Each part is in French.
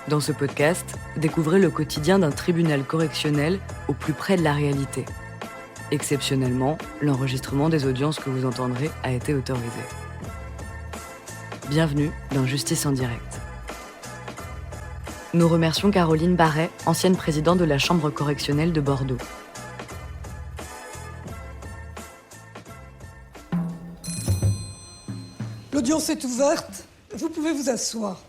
Dans ce podcast, découvrez le quotidien d'un tribunal correctionnel au plus près de la réalité. Exceptionnellement, l'enregistrement des audiences que vous entendrez a été autorisé. Bienvenue dans Justice en direct. Nous remercions Caroline Barret, ancienne présidente de la Chambre correctionnelle de Bordeaux. L'audience est ouverte. Vous pouvez vous asseoir.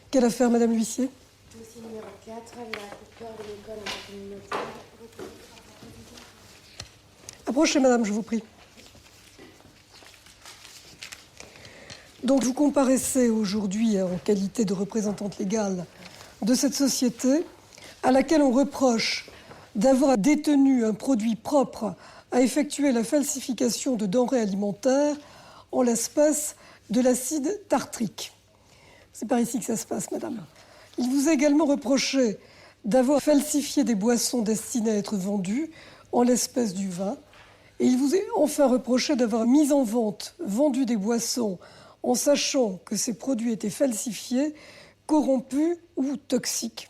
Quelle affaire, Madame l'huissier? Dossier numéro 4, la coupeur de l'école en communautaire. Approchez, Madame, je vous prie. Donc, vous comparaissez aujourd'hui en qualité de représentante légale de cette société à laquelle on reproche d'avoir détenu un produit propre à effectuer la falsification de denrées alimentaires, en l'espèce de l'acide tartrique. C'est par ici que ça se passe, madame. Il vous est également reproché d'avoir falsifié des boissons destinées à être vendues, en l'espèce du vin. Et il vous est enfin reproché d'avoir mis en vente, vendu des boissons, en sachant que ces produits étaient falsifiés, corrompus ou toxiques.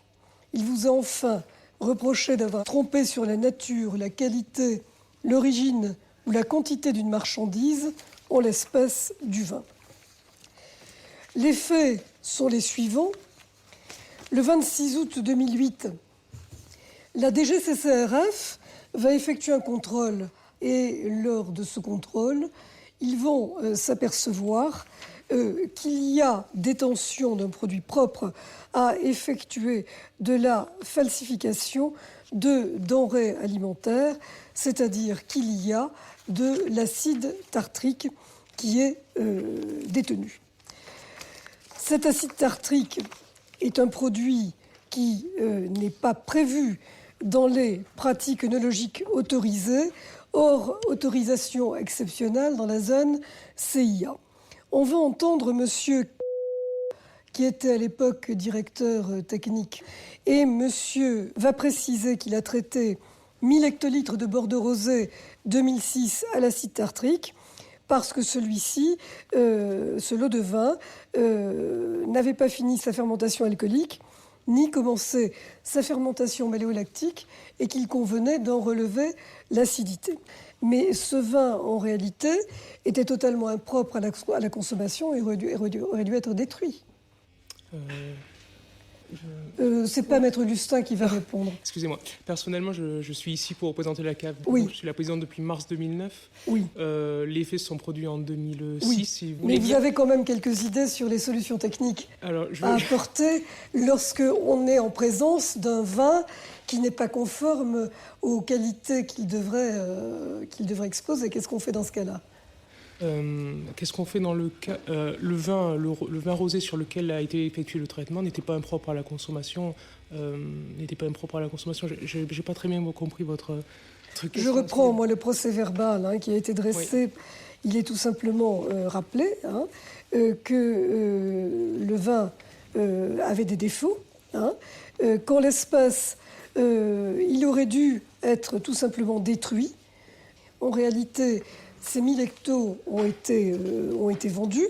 Il vous est enfin reproché d'avoir trompé sur la nature, la qualité, l'origine ou la quantité d'une marchandise, en l'espèce du vin. Les faits sont les suivants. Le 26 août 2008, la DGCCRF va effectuer un contrôle et lors de ce contrôle, ils vont s'apercevoir qu'il y a détention d'un produit propre à effectuer de la falsification de denrées alimentaires, c'est-à-dire qu'il y a de l'acide tartrique qui est détenu. Cet acide tartrique est un produit qui n'est pas prévu dans les pratiques œnologiques autorisées, hors autorisation exceptionnelle dans la zone CIA. On va entendre monsieur qui était à l'époque directeur technique, et monsieur va préciser qu'il a traité 1000 hectolitres de Bordeaux rosé 2006 à l'acide tartrique, parce que celui-ci, ce lot de vin, n'avait pas fini sa fermentation alcoolique, ni commencé sa fermentation maléolactique, et qu'il convenait d'en relever l'acidité. Mais ce vin, en réalité, était totalement impropre à la consommation et aurait dû être détruit. C'est pas Maître Lustin qui va répondre. Excusez-moi. Personnellement, je suis ici pour représenter la CAF. Oui. Je suis la présidente depuis mars 2009. Oui. Les faits se sont produits en 2006, Oui. si vous Mais voulez vous bien. avez quand même quelques idées sur les solutions techniques Alors, à apporter lorsqu'on est en présence d'un vin qui n'est pas conforme aux qualités qu'il devrait exposer. Qu'est-ce qu'on fait dans ce cas-là ? Qu'est-ce qu'on fait dans le cas le vin rosé sur lequel a été effectué le traitement n'était pas impropre à la consommation. J'ai pas très bien compris votre truc. Je reprends, moi, le procès-verbal qui a été dressé. Oui. Il est tout simplement rappelé que le vin avait des défauts, qu'en l'espèce, il aurait dû être tout simplement détruit. En réalité, ces 1000 hectos ont été vendus.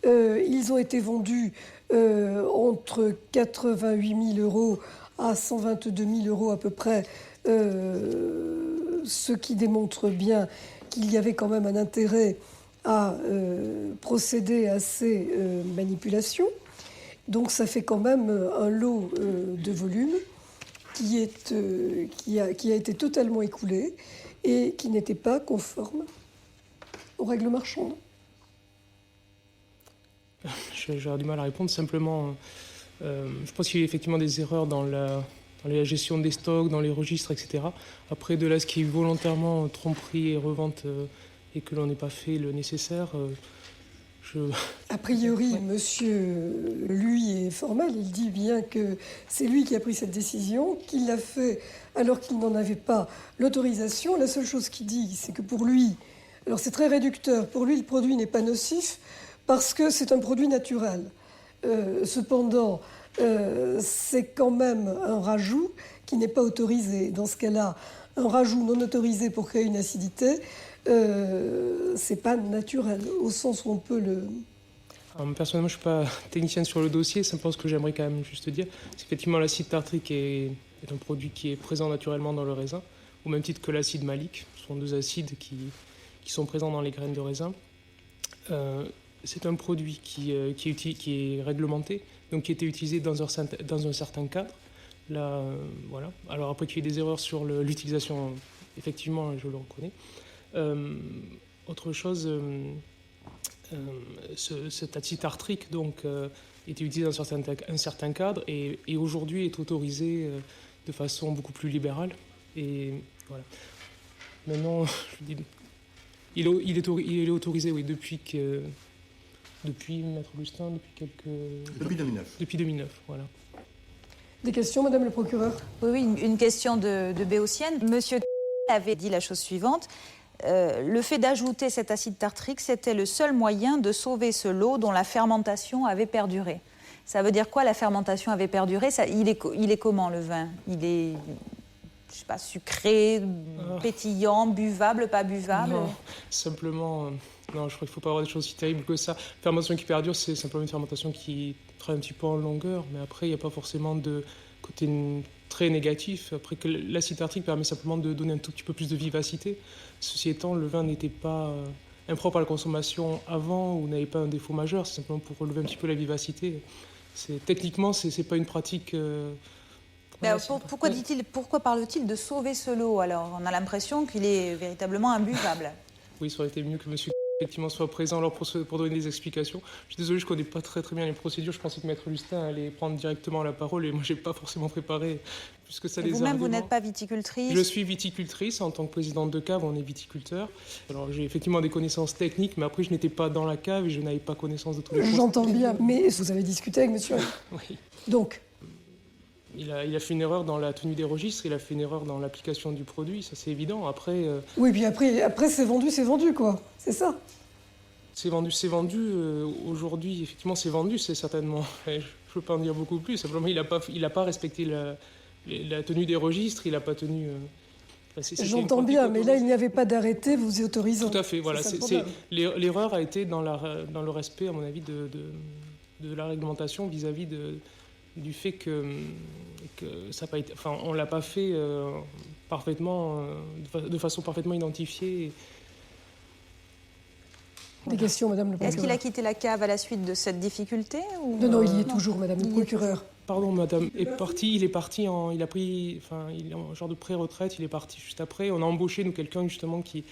Ils ont été vendus entre 88 000 euros à 122 000 euros à peu près, ce qui démontre bien qu'il y avait quand même un intérêt à procéder à ces manipulations. Donc ça fait quand même un lot de volume qui a été totalement écoulé et qui n'était pas conforme aux règles marchandes. J'aurais du mal à répondre. Simplement, je pense qu'il y a effectivement des erreurs dans la gestion des stocks, dans les registres, etc. Après, de là, ce qui est volontairement tromperie et revente et que l'on n'ait pas fait le nécessaire, A priori, ouais. Monsieur, lui, est formel. Il dit bien que c'est lui qui a pris cette décision, qu'il l'a fait alors qu'il n'en avait pas l'autorisation. La seule chose qu'il dit, c'est que pour lui, alors c'est très réducteur, pour lui, le produit n'est pas nocif parce que c'est un produit naturel. Cependant, c'est quand même un rajout qui n'est pas autorisé. Dans ce cas-là, un rajout non autorisé pour créer une acidité, c'est pas naturel, au sens où on peut Alors, personnellement, je ne suis pas technicien sur le dossier. Simplement, ce que j'aimerais quand même juste dire, c'est qu'effectivement, l'acide tartrique est un produit qui est présent naturellement dans le raisin, au même titre que l'acide malique. Ce sont deux acides qui sont présents dans les graines de raisin. C'est un produit qui est réglementé, donc qui était utilisé dans un certain cadre. Là, voilà. Alors après qu'il y ait des erreurs sur l'utilisation, effectivement, je le reconnais. Autre chose, cet acide tartrique donc, était utilisé dans un certain cadre et aujourd'hui est autorisé de façon beaucoup plus libérale. Et voilà. Maintenant, je dis, il est autorisé, oui, depuis Maître Augustin, Depuis 2009. Depuis 2009, voilà. Des questions, Madame le procureur? Oui, une question de Béotienne. Monsieur avait dit la chose suivante. Le fait d'ajouter cet acide tartrique, c'était le seul moyen de sauver ce lot dont la fermentation avait perduré. Ça veut dire quoi, la fermentation avait perduré? Il est comment, le vin? Il est, je sais pas, sucré, pétillant, buvable, pas buvable? Non, simplement... non, je crois qu'il ne faut pas avoir des choses si terribles que ça. La fermentation qui perdure, c'est simplement une fermentation qui travaille un petit peu en longueur, mais après, il n'y a pas forcément de côté très négatif. Après, que l'acide tartrique permet simplement de donner un tout petit peu plus de vivacité. Ceci étant, le vin n'était pas impropre à la consommation avant ou n'avait pas un défaut majeur. C'est simplement pour relever un petit peu la vivacité. Techniquement, ce n'est pas une pratique... Pourquoi parle-t-il de sauver ce lot, alors? On a l'impression qu'il est véritablement imbuvable. Oui, ça aurait été mieux que monsieur effectivement soit présent alors pour donner des explications. Je suis désolé, je ne connais pas très bien les procédures. Je pensais que Maître Augustin allait prendre directement la parole et moi, je n'ai pas forcément préparé plus que ça les arguments. Vous-même, vous n'êtes pas viticultrice? Je suis viticultrice. En tant que présidente de cave, on est viticulteur. Alors, j'ai effectivement des connaissances techniques, mais après, je n'étais pas dans la cave et je n'avais pas connaissance de tous les procédures. J'entends bien, mais vous avez discuté avec monsieur? Oui. Donc? Il a fait une erreur dans la tenue des registres, il a fait une erreur dans l'application du produit, ça c'est évident. Après... Oui, puis après c'est vendu, quoi. C'est ça? C'est vendu. Aujourd'hui, effectivement, c'est vendu, c'est certainement... Je ne peux pas en dire beaucoup plus. Simplement, il n'a pas respecté la tenue des registres, il n'a pas tenu... J'entends bien, mais là, il n'y avait pas d'arrêté vous autorisant. Tout à fait, voilà. L'erreur a été dans le respect, à mon avis, de la réglementation vis-à-vis du fait que ça n'a pas été... Enfin, on ne l'a pas fait parfaitement, de façon parfaitement identifiée. Des questions, Madame le procureur? Est-ce qu'il a quitté la cave à la suite de cette difficulté ou... Non, il y est toujours, Madame le procureur. Pardon, Madame. Il est parti il est en genre de pré-retraite, il est parti juste après. On a embauché, nous, quelqu'un, justement, qui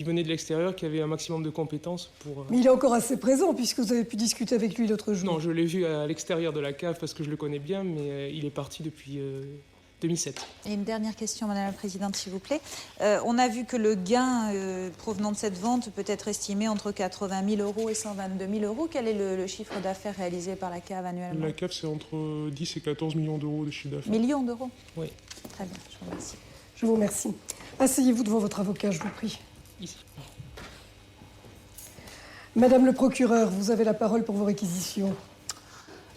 venait de l'extérieur, qui avait un maximum de compétences pour... Mais il est encore assez présent, puisque vous avez pu discuter avec lui l'autre jour. Non, je l'ai vu à l'extérieur de la cave, parce que je le connais bien, mais il est parti depuis 2007. Et une dernière question, Madame la Présidente, s'il vous plaît. On a vu que le gain provenant de cette vente peut être estimé entre 80 000 € et 122 000 €. Quel est le chiffre d'affaires réalisé par la cave annuellement? La cave, c'est entre 10 et 14 millions d'euros de chiffre d'affaires. Millions d'euros? Oui. Très bien, je vous remercie. Je vous remercie. Asseyez-vous devant votre avocat, je vous prie. Ici. Madame le procureur, vous avez la parole pour vos réquisitions.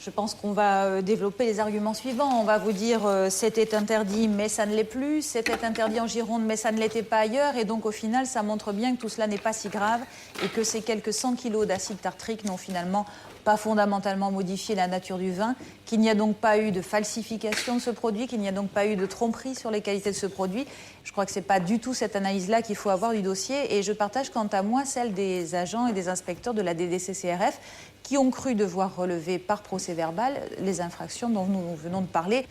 Je pense qu'on va développer les arguments suivants. On va vous dire c'était interdit, mais ça ne l'est plus. C'était interdit en Gironde, mais ça ne l'était pas ailleurs. Et donc, au final, ça montre bien que tout cela n'est pas si grave et que ces quelques 100 kilos d'acide tartrique n'ont finalement pas fondamentalement modifié la nature du vin, qu'il n'y a donc pas eu de falsification de ce produit, qu'il n'y a donc pas eu de tromperie sur les qualités de ce produit. Je crois que ce n'est pas du tout cette analyse-là qu'il faut avoir du dossier. Et je partage, quant à moi, celle des agents et des inspecteurs de la DDCCRF qui ont cru devoir relever par procès-verbal les infractions dont nous venons de parler.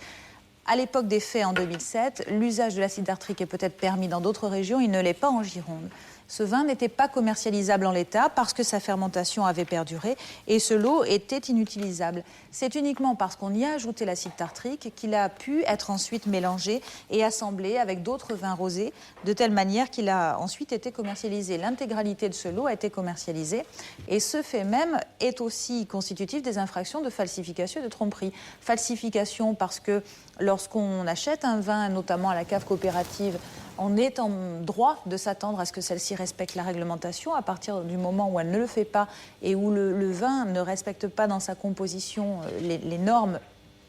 À l'époque des faits, en 2007, l'usage de l'acide tartrique est peut-être permis dans d'autres régions, il ne l'est pas en Gironde. Ce vin n'était pas commercialisable en l'état parce que sa fermentation avait perduré et ce lot était inutilisable. C'est uniquement parce qu'on y a ajouté l'acide tartrique qu'il a pu être ensuite mélangé et assemblé avec d'autres vins rosés de telle manière qu'il a ensuite été commercialisé. L'intégralité de ce lot a été commercialisée et ce fait même est aussi constitutif des infractions de falsification et de tromperie. Falsification parce que lorsqu'on achète un vin, notamment à la cave coopérative, on est en droit de s'attendre à ce que celle-ci respecte la réglementation. À partir du moment où elle ne le fait pas et où le vin ne respecte pas dans sa composition les normes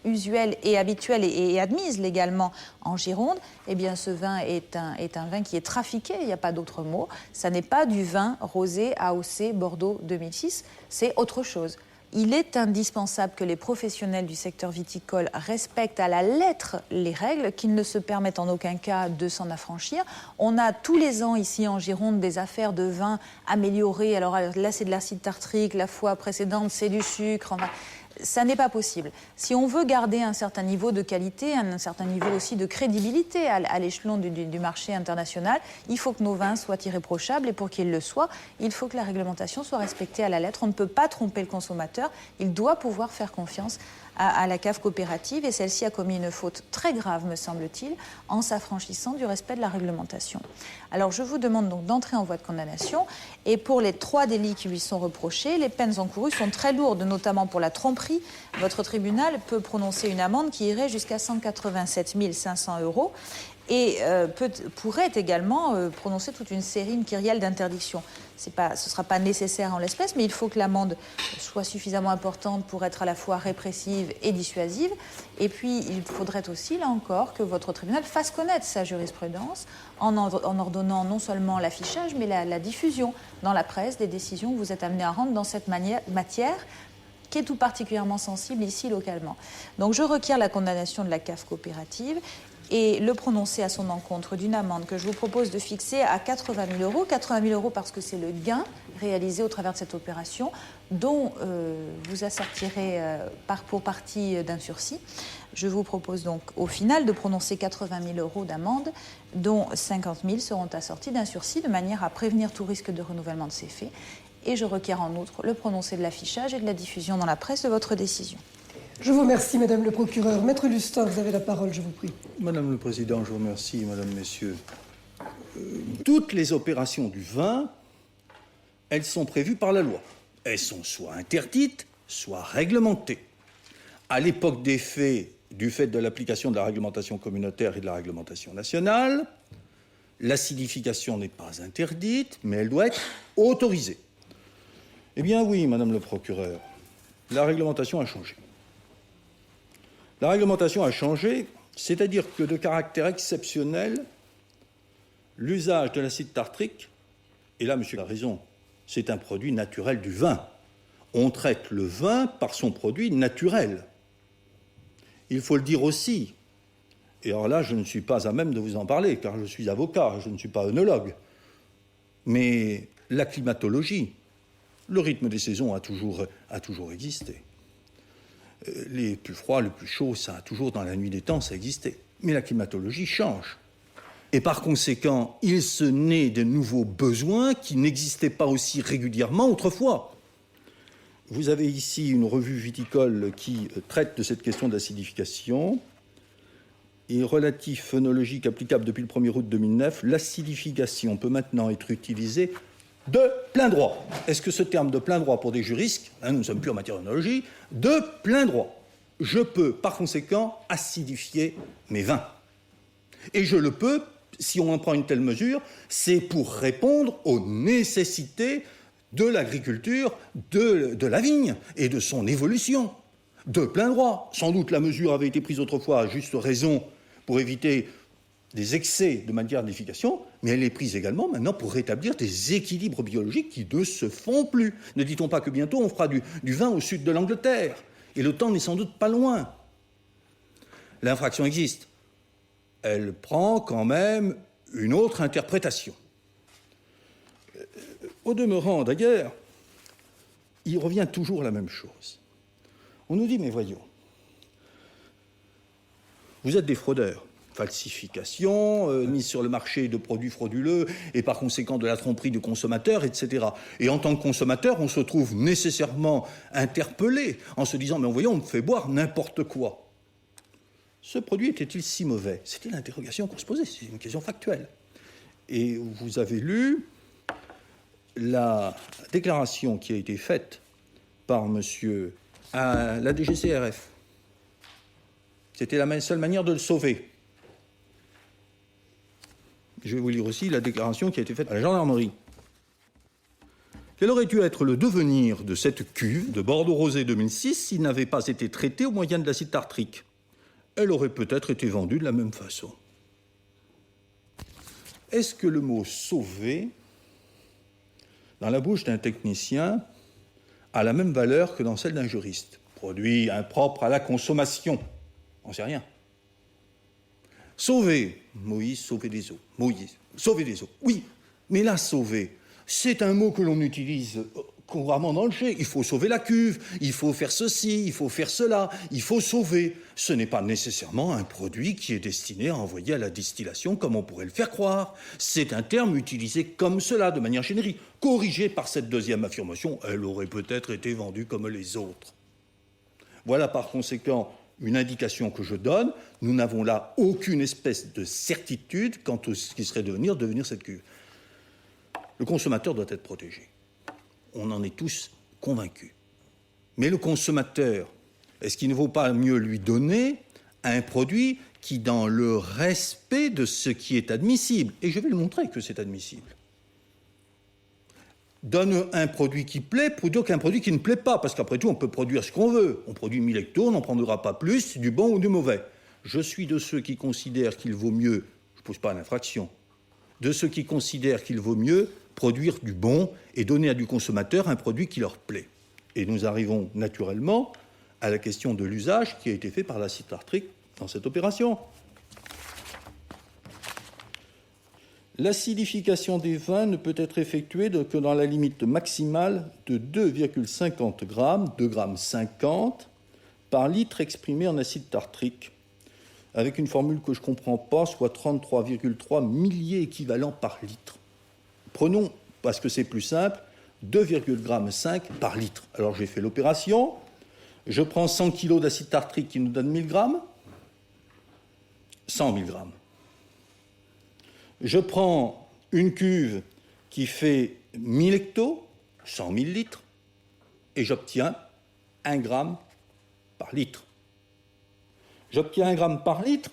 usuelle et habituelle et admise légalement en Gironde, eh bien ce vin est un vin qui est trafiqué, il n'y a pas d'autre mot. Ça n'est pas du vin rosé AOC Bordeaux 2006, c'est autre chose. Il est indispensable que les professionnels du secteur viticole respectent à la lettre les règles, qu'ils ne se permettent en aucun cas de s'en affranchir. On a tous les ans ici en Gironde des affaires de vins améliorés. Alors là, c'est de l'acide tartrique, la fois précédente, c'est du sucre. Enfin, ça n'est pas possible. Si on veut garder un certain niveau de qualité, un certain niveau aussi de crédibilité à l'échelon du marché international, il faut que nos vins soient irréprochables et pour qu'ils le soient, il faut que la réglementation soit respectée à la lettre. On ne peut pas tromper le consommateur, il doit pouvoir faire confiance à la cave coopérative et celle-ci a commis une faute très grave, me semble-t-il, en s'affranchissant du respect de la réglementation. Alors je vous demande donc d'entrer en voie de condamnation et pour les 3 délits qui lui sont reprochés, les peines encourues sont très lourdes, notamment pour la tromperie. Votre tribunal peut prononcer une amende qui irait jusqu'à 187 500 € et pourrait également prononcer toute une série, une kyrielle d'interdictions. Ce ne sera pas nécessaire en l'espèce, mais il faut que l'amende soit suffisamment importante pour être à la fois répressive et dissuasive. Et puis, il faudrait aussi, là encore, que votre tribunal fasse connaître sa jurisprudence en ordonnant non seulement l'affichage, mais la diffusion dans la presse des décisions que vous êtes amené à rendre dans cette matière, qui est tout particulièrement sensible ici localement. Donc, je requiers la condamnation de la cave coopérative et le prononcer à son encontre d'une amende que je vous propose de fixer à 80 000 €. 80 000 € parce que c'est le gain réalisé au travers de cette opération dont vous assortirez pour partie d'un sursis. Je vous propose donc au final de prononcer 80 000 € d'amende dont 50 000 seront assortis d'un sursis de manière à prévenir tout risque de renouvellement de ces faits. Et je requiers en outre le prononcé de l'affichage et de la diffusion dans la presse de votre décision. Je vous remercie, Madame le procureur. Maître Lustin, vous avez la parole, je vous prie. Madame le Président, je vous remercie, Madame, Messieurs. Toutes les opérations du vin, elles sont prévues par la loi. Elles sont soit interdites, soit réglementées. À l'époque des faits, du fait de l'application de la réglementation communautaire et de la réglementation nationale, l'acidification n'est pas interdite, mais elle doit être autorisée. Eh bien oui, Madame le procureur, la réglementation a changé. La réglementation a changé, c'est-à-dire que de caractère exceptionnel, l'usage de l'acide tartrique, et là, monsieur a raison, c'est un produit naturel du vin. On traite le vin par son produit naturel. Il faut le dire aussi, et alors là, je ne suis pas à même de vous en parler, car je suis avocat, je ne suis pas œnologue, mais la climatologie, le rythme des saisons a toujours existé. Les plus froids, le plus chaud, ça a toujours, dans la nuit des temps, ça existait. Mais la climatologie change. Et par conséquent, il se naît de nouveaux besoins qui n'existaient pas aussi régulièrement autrefois. Vous avez ici une revue viticole qui traite de cette question d'acidification. Et relatif phénologique applicable depuis le 1er août 2009, l'acidification peut maintenant être utilisée de plein droit. Est-ce que ce terme de plein droit pour des juristes, nous ne sommes plus en matière d'œnologie, de plein droit. Je peux, par conséquent, acidifier mes vins. Et je le peux, si on en prend une telle mesure, c'est pour répondre aux nécessités de l'agriculture, de la vigne et de son évolution. De plein droit. Sans doute la mesure avait été prise autrefois à juste raison pour éviter des excès de maniérification, mais elle est prise également maintenant pour rétablir des équilibres biologiques qui ne se font plus. Ne dit-on pas que bientôt on fera du vin au sud de l'Angleterre? Et le temps n'est sans doute pas loin. L'infraction existe. Elle prend quand même une autre interprétation. Au demeurant, d'ailleurs, il revient toujours la même chose. On nous dit, mais voyons, vous êtes des fraudeurs. Falsification, mise sur le marché de produits frauduleux et par conséquent de la tromperie du consommateur, etc. Et en tant que consommateur, on se trouve nécessairement interpellé en se disant « mais voyons, on me fait boire n'importe quoi ». Ce produit était-il si mauvais? C'était l'interrogation qu'on se posait, c'est une question factuelle. Et vous avez lu la déclaration qui a été faite par monsieur à la DGCRF. C'était la seule manière de le sauver. Je vais vous lire aussi la déclaration qui a été faite à la gendarmerie. Quel aurait dû être le devenir de cette cuve de Bordeaux Rosé 2006 s'il n'avait pas été traité au moyen de l'acide tartrique? Elle aurait peut-être été vendue de la même façon. Est-ce que le mot « sauver » dans la bouche d'un technicien a la même valeur que dans celle d'un juriste? Produit impropre à la consommation, on ne sait rien. Sauver, Moïse, sauver des eaux. Moïse, sauver des eaux. Oui, mais là, sauver, c'est un mot que l'on utilise couramment dans le jet. Il faut sauver la cuve, il faut faire ceci, il faut faire cela, il faut sauver. Ce n'est pas nécessairement un produit qui est destiné à envoyer à la distillation comme on pourrait le faire croire. C'est un terme utilisé comme cela, de manière générique. Corrigé par cette deuxième affirmation, elle aurait peut-être été vendue comme les autres. Voilà par conséquent une indication que je donne. Nous n'avons là aucune espèce de certitude quant à ce qui serait devenir cette cuve. Le consommateur doit être protégé. On en est tous convaincus. Mais le consommateur, est-ce qu'il ne vaut pas mieux lui donner un produit qui, dans le respect de ce qui est admissible, et je vais le montrer que c'est admissible, donne un produit qui plaît plutôt qu'un produit qui ne plaît pas, parce qu'après tout, on peut produire ce qu'on veut. On produit 1000 hectos, on n'en prendra pas plus, du bon ou du mauvais. Je suis de ceux qui considèrent qu'il vaut mieux, je ne pose pas l'infraction, de ceux qui considèrent qu'il vaut mieux produire du bon et donner à du consommateur un produit qui leur plaît. Et nous arrivons naturellement à la question de l'usage qui a été fait par l'acide tartrique dans cette opération. L'acidification des vins ne peut être effectuée que dans la limite maximale de 2,50 g, 2,50 g par litre exprimé en acide tartrique, avec une formule que je ne comprends pas, soit 33,3 milliers équivalents par litre. Prenons, parce que c'est plus simple, 2,5 g par litre. Alors j'ai fait l'opération, je prends 100 kg d'acide tartrique qui nous donne 1000 g, 100 000 g. Je prends une cuve qui fait 1000 hectos, 100 000 litres, et j'obtiens 1 gramme par litre. J'obtiens 1 gramme par litre,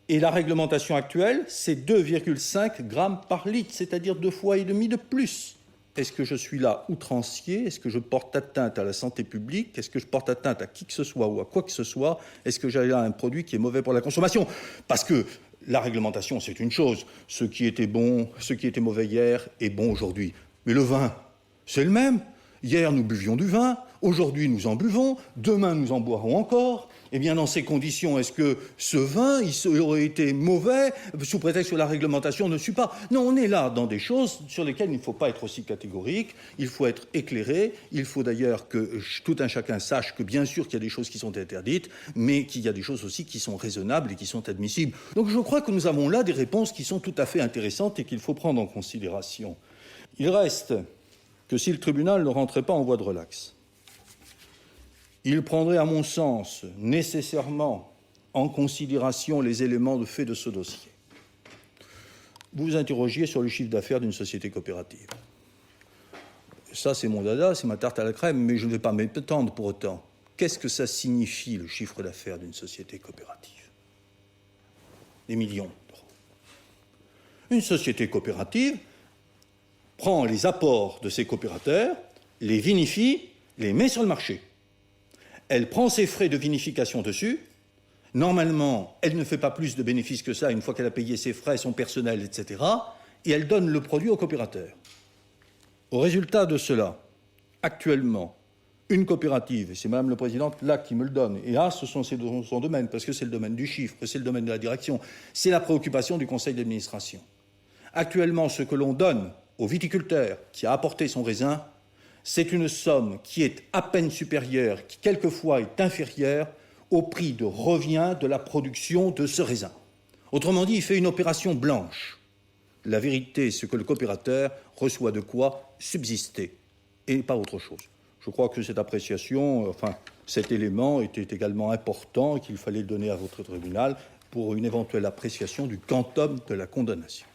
et la réglementation actuelle, c'est 2,5 grammes par litre, c'est-à-dire 2,5 fois de plus. Est-ce que je suis là outrancier? Est-ce que je porte atteinte à la santé publique? Est-ce que je porte atteinte à qui que ce soit ou à quoi que ce soit? Est-ce que j'ai là un produit qui est mauvais pour la consommation? Parce que la réglementation, c'est une chose. Ce qui était bon, ce qui était mauvais hier est bon aujourd'hui. Mais le vin, c'est le même. Hier, nous buvions du vin. Aujourd'hui, nous en buvons. Demain, nous en boirons encore. Eh bien, dans ces conditions, est-ce que ce vin, il aurait été mauvais sous prétexte que la réglementation ne suit pas? Non, on est là dans des choses sur lesquelles il ne faut pas être aussi catégorique. Il faut être éclairé. Il faut d'ailleurs que tout un chacun sache que, bien sûr, qu'il y a des choses qui sont interdites, mais qu'il y a des choses aussi qui sont raisonnables et qui sont admissibles. Donc, je crois que nous avons là des réponses qui sont tout à fait intéressantes et qu'il faut prendre en considération. Il reste que si le tribunal ne rentrait pas en voie de relax, il prendrait, à mon sens, nécessairement en considération les éléments de fait de ce dossier. Vous vous interrogiez sur le chiffre d'affaires d'une société coopérative. Ça, c'est mon dada, c'est ma tarte à la crème, mais je ne vais pas m'étendre pour autant. Qu'est-ce que ça signifie, le chiffre d'affaires d'une société coopérative? Des millions d'euros. Une société coopérative prend les apports de ses coopérateurs, les vinifie, les met sur le marché. Elle prend ses frais de vinification dessus. Normalement, elle ne fait pas plus de bénéfices que ça une fois qu'elle a payé ses frais, son personnel, etc. Et elle donne le produit au coopérateur. Au résultat de cela, actuellement, une coopérative, et c'est Madame la Présidente là qui me le donne, et ce sont son domaine, parce que c'est le domaine du chiffre, c'est le domaine de la direction, c'est la préoccupation du conseil d'administration. Actuellement, ce que l'on donne au viticulteur qui a apporté son raisin, c'est une somme qui est à peine supérieure, qui quelquefois est inférieure au prix de revient de la production de ce raisin. Autrement dit, il fait une opération blanche. La vérité, c'est que le coopérateur reçoit de quoi subsister, et pas autre chose. Je crois que cette appréciation, cet élément était également important et qu'il fallait le donner à votre tribunal pour une éventuelle appréciation du quantum de la condamnation.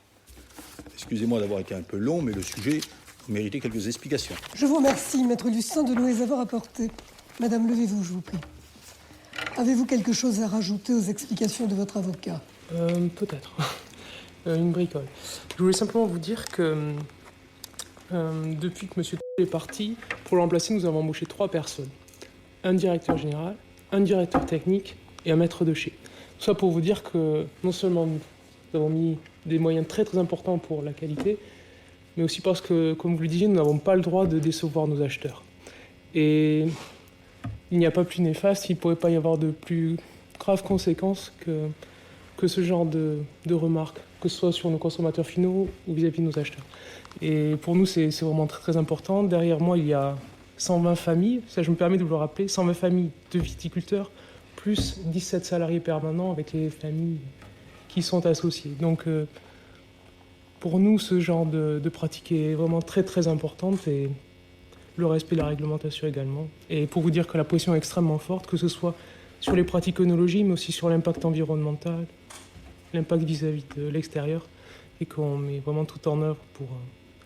Excusez-moi d'avoir été un peu long, mais le sujet méritait quelques explications. Je vous remercie, Maître Lucien, de nous les avoir apportées. Madame, levez-vous, je vous prie. Avez-vous quelque chose à rajouter aux explications de votre avocat? Peut-être. Une bricole. Je voulais simplement vous dire que Depuis que M. est parti, pour le remplacer, nous avons embauché 3 personnes. Un directeur général, un directeur technique et un maître de chez. Tout ça pour vous dire que non seulement nous avons mis des moyens très très importants pour la qualité, mais aussi parce que, comme vous le disiez, nous n'avons pas le droit de décevoir nos acheteurs. Et il n'y a pas plus néfaste, il ne pourrait pas y avoir de plus graves conséquences que ce genre de remarques, que ce soit sur nos consommateurs finaux ou vis-à-vis de nos acheteurs. Et pour nous, c'est vraiment très très important. Derrière moi, il y a 120 familles, ça je me permets de vous le rappeler, 120 familles de viticulteurs, plus 17 salariés permanents avec les familles qui sont associées. Donc pour nous, ce genre de pratique est vraiment très très importante et le respect de la réglementation également. Et pour vous dire que la pression est extrêmement forte, que ce soit sur les pratiques œnologie, mais aussi sur l'impact environnemental, l'impact vis-à-vis de l'extérieur, et qu'on met vraiment tout en œuvre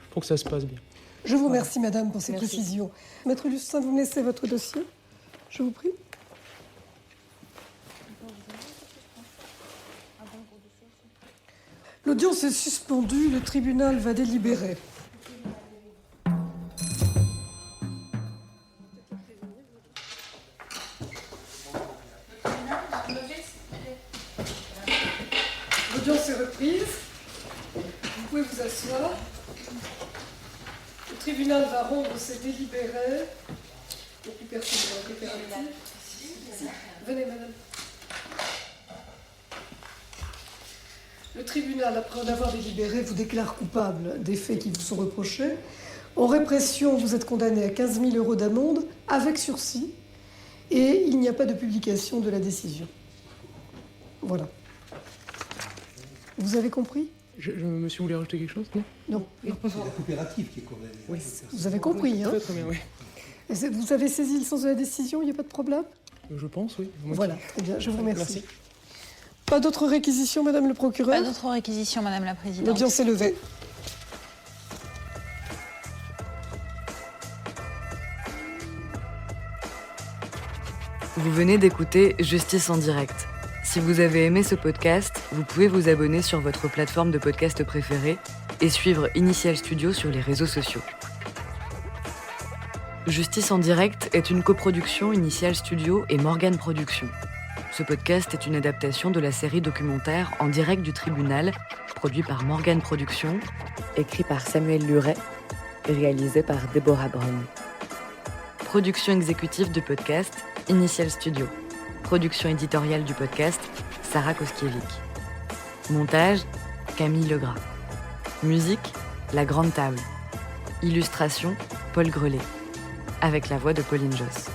pour que ça se passe bien. Je vous remercie, madame, pour ces précisions. Maître Justin, vous me laissez votre dossier, je vous prie. L'audience est suspendue, le tribunal va délibérer. L'audience est reprise. Vous pouvez vous asseoir. Le tribunal va rendre ses délibérés. Il n'y a plus personne dans le coopératif. Venez, madame. Le tribunal, après en avoir délibéré, vous déclare coupable des faits qui vous sont reprochés. En répression, vous êtes condamné à 15 000 € d'amende avec sursis et il n'y a pas de publication de la décision. Voilà. Vous avez compris ? Monsieur voulait rajouter quelque chose, non ? Non. C'est la coopérative qui est condamnée. Oui. Vous avez compris, hein ? Très très bien, oui. Vous avez saisi le sens de la décision, il n'y a pas de problème ? Je pense, oui. Voilà, très bien, je vous remercie. Merci. Pas d'autres réquisitions, madame le procureur ? Pas d'autres réquisitions, Madame la Présidente. L'audience est levée. Vous venez d'écouter Justice en direct. Si vous avez aimé ce podcast, vous pouvez vous abonner sur votre plateforme de podcast préférée et suivre Initial Studio sur les réseaux sociaux. Justice en direct est une coproduction Initial Studio et Morgane Productions. Ce podcast est une adaptation de la série documentaire En direct du tribunal, produit par Morgane Productions, écrit par Samuel Luret et réalisé par Déborah Brown. Production exécutive du podcast, Initial Studio. Production éditoriale du podcast, Sarah Koskiewicz. Montage, Camille Legras. Musique, La Grande Table. Illustration, Paul Grelet. Avec la voix de Pauline Josse.